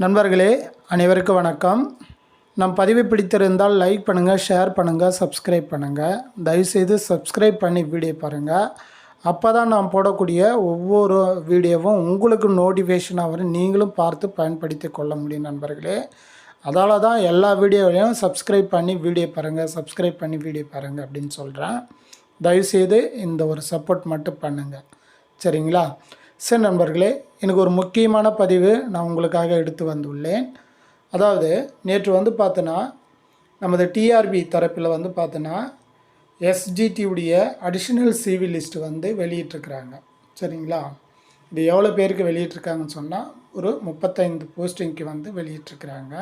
நண்பர்களே அனைவருக்கும் வணக்கம். நம் பதிவு பிடித்திருந்தால் லைக் பண்ணுங்கள், ஷேர் பண்ணுங்கள், சப்ஸ்கிரைப் பண்ணுங்கள். தயவுசெய்து சப்ஸ்கிரைப் பண்ணி வீடியோ பாருங்கள். அப்போ தான் நான் போடக்கூடிய ஒவ்வொரு வீடியோவும் உங்களுக்கு நோட்டிஃபிகேஷனாக வரும், நீங்களும் பார்த்து பயன்படுத்தி கொள்ள முடியும் நண்பர்களே. அதால் தான் எல்லா வீடியோவிலையும் சப்ஸ்கிரைப் பண்ணி வீடியோ பாருங்கள், சப்ஸ்கிரைப் பண்ணி வீடியோ பாருங்கள் அப்படின்னு சொல்கிறேன். தயவுசெய்து இந்த ஒரு சப்போர்ட் மட்டும் பண்ணுங்கள், சரிங்களா? சரி நண்பர்களே, எனக்கு ஒரு முக்கியமான பதிவு நான் உங்களுக்காக எடுத்து வந்துள்ளேன். அதாவது நேற்று பார்த்தோன்னா நமது டிஆர்பி தரப்பில் பார்த்தோன்னா எஸ்ஜிடியுடைய அடிஷ்னல் சிவி லிஸ்ட்டு வெளியிட்டிருக்கிறாங்க, சரிங்களா? இது எவ்வளோ பேருக்கு வெளியிட்ருக்காங்கன்னு சொன்னால் ஒரு 35 போஸ்டிங்க்கு வெளியிட்டிருக்கிறாங்க.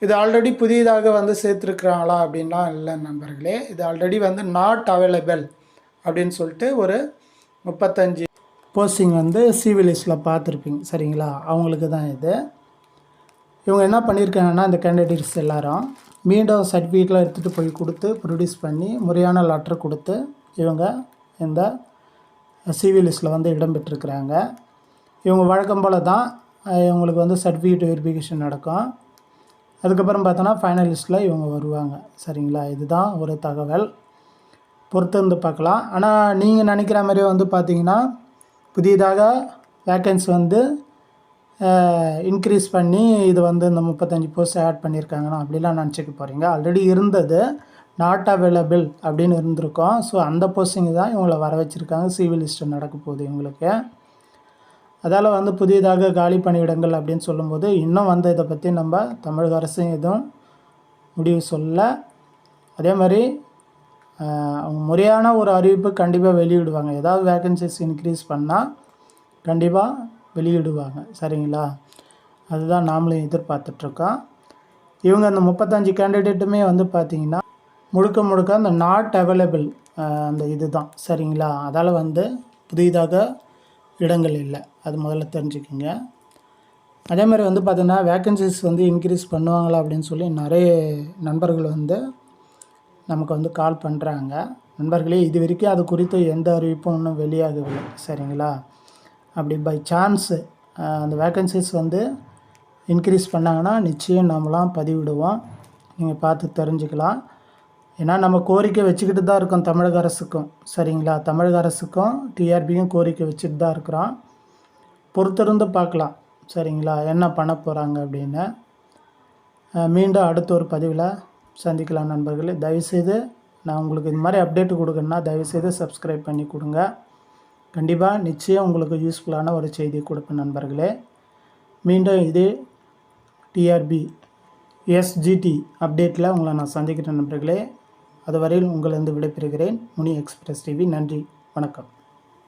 இது ஆல்ரெடி புதியதாக சேர்த்துருக்குறாங்களா அப்படின்லாம் இல்லை நண்பர்களே. இது ஆல்ரெடி நாட் அவைலபிள் அப்படின்னு சொல்லிட்டு ஒரு 35 போஸ்டிங் சிவி லிஸ்ட்டில் பார்த்துருப்பீங்க, சரிங்களா? அவங்களுக்கு தான் இது. இவங்க என்ன பண்ணியிருக்காங்கன்னா, இந்த கேண்டிடேட்ஸ் எல்லாரும் மீண்டும் சர்டிஃபிகேட்லாம் எடுத்துகிட்டு போய் கொடுத்து ப்ரொடியூஸ் பண்ணி முறையான லெட்டர் கொடுத்து இவங்க இந்த சிவி லிஸ்ட்டில் இடம்பெற்றிருக்கிறாங்க. இவங்க வழக்கம் போல் தான் இவங்களுக்கு சர்டிஃபிகேட் வெரிஃபிகேஷன் நடக்கும். அதுக்கப்புறம் பார்த்தோன்னா ஃபைனலிஸ்ட்டில் இவங்க வருவாங்க, சரிங்களா? இதுதான் ஒரு தகவல், பொறுத்திருந்து பார்க்கலாம். ஆனால் நீங்கள் நினைக்கிற மாதிரியே பார்த்தீங்கன்னா புதிதாக வேக்கன்சி இன்க்ரீஸ் பண்ணி இது இந்த 35 போஸ்ட் ஆட் பண்ணியிருக்காங்கன்னா அப்படிலாம் நினச்சிக்க போகிறீங்க. ஆல்ரெடி இருந்தது நாட் அவைலபிள் அப்படின்னு இருந்திருக்கோம். ஸோ அந்த போஸ்டிங் தான் இவங்களை வர வச்சுருக்காங்க. சிவில் லிஸ்ட்டு நடக்க போகுது இவங்களுக்கு. அதால் புதியதாக காலி பணியிடங்கள் அப்படின்னு சொல்லும்போது இன்னும் இதை பற்றி நம்ம தமிழக அரசும் எதுவும் முடிவு சொல்ல. அதே மாதிரி அவங்க முறையான ஒரு அறிவிப்பு கண்டிப்பாக வெளியிடுவாங்க. ஏதாவது வேக்கன்சிஸ் இன்க்ரீஸ் பண்ணால் கண்டிப்பாக வெளியிடுவாங்க, சரிங்களா? அதுதான் நாமளும் எதிர்பார்த்துட்ருக்கோம். இவங்க அந்த 35 கேண்டிடேட்டுமே பார்த்திங்கன்னா முழுக்க அந்த நாட் அவைலபிள் அந்த இது தான், சரிங்களா? அதால் புதிதாக இடங்கள் இல்லை, அது முதல்ல தெரிஞ்சுக்கிங்க. அதே மாதிரி பார்த்திங்கன்னா வேக்கன்சிஸ் இன்க்ரீஸ் பண்ணுவாங்களா அப்படின்னு சொல்லி நிறைய நண்பர்கள் நமக்கு கால் பண்ணுறாங்க. நண்பர்களே, இது வரைக்கும் அது குறித்து எந்த அறிவிப்பும் இன்னும் வெளியாகவில்லை, சரிங்களா? அப்படி பை சான்ஸு அந்த வேக்கன்சிஸ் இன்க்ரீஸ் பண்ணாங்கன்னா நிச்சயம் நம்மளாம் பதிவிடுவோம், நீங்கள் பார்த்து தெரிஞ்சுக்கலாம். ஏன்னா நம்ம கோரிக்கை வச்சுக்கிட்டு தான் இருக்கோம் தமிழக அரசுக்கும், சரிங்களா? தமிழக அரசுக்கும் டிஆர்பியும் கோரிக்கை வச்சுட்டு தான் இருக்கிறோம். பொறுத்திருந்து பார்க்கலாம், சரிங்களா, என்ன பண்ண போகிறாங்க அப்படின்னு. மீண்டும் அடுத்த ஒரு பதிவில் சந்திக்கலாம் நண்பர்களே. தயவுசெய்து நான் உங்களுக்கு இந்த மாதிரி அப்டேட் கொடுக்கணுன்னா தயவுசெய்து சப்ஸ்கிரைப் பண்ணி கொடுங்க. கண்டிப்பாக நிச்சயம் உங்களுக்கு யூஸ்ஃபுல்லான ஒரு செய்தி கொடுப்பேன் நண்பர்களே. மீண்டும் இதே டிஆர்பி எஸ்ஜிடி அப்டேட்டில் உங்களை நான் சந்திக்கிறேன் நண்பர்களே. அதுவரையில் உங்களிருந்து விடைபெறுகிறேன். முனி எக்ஸ்பிரஸ் டிவி. நன்றி, வணக்கம்.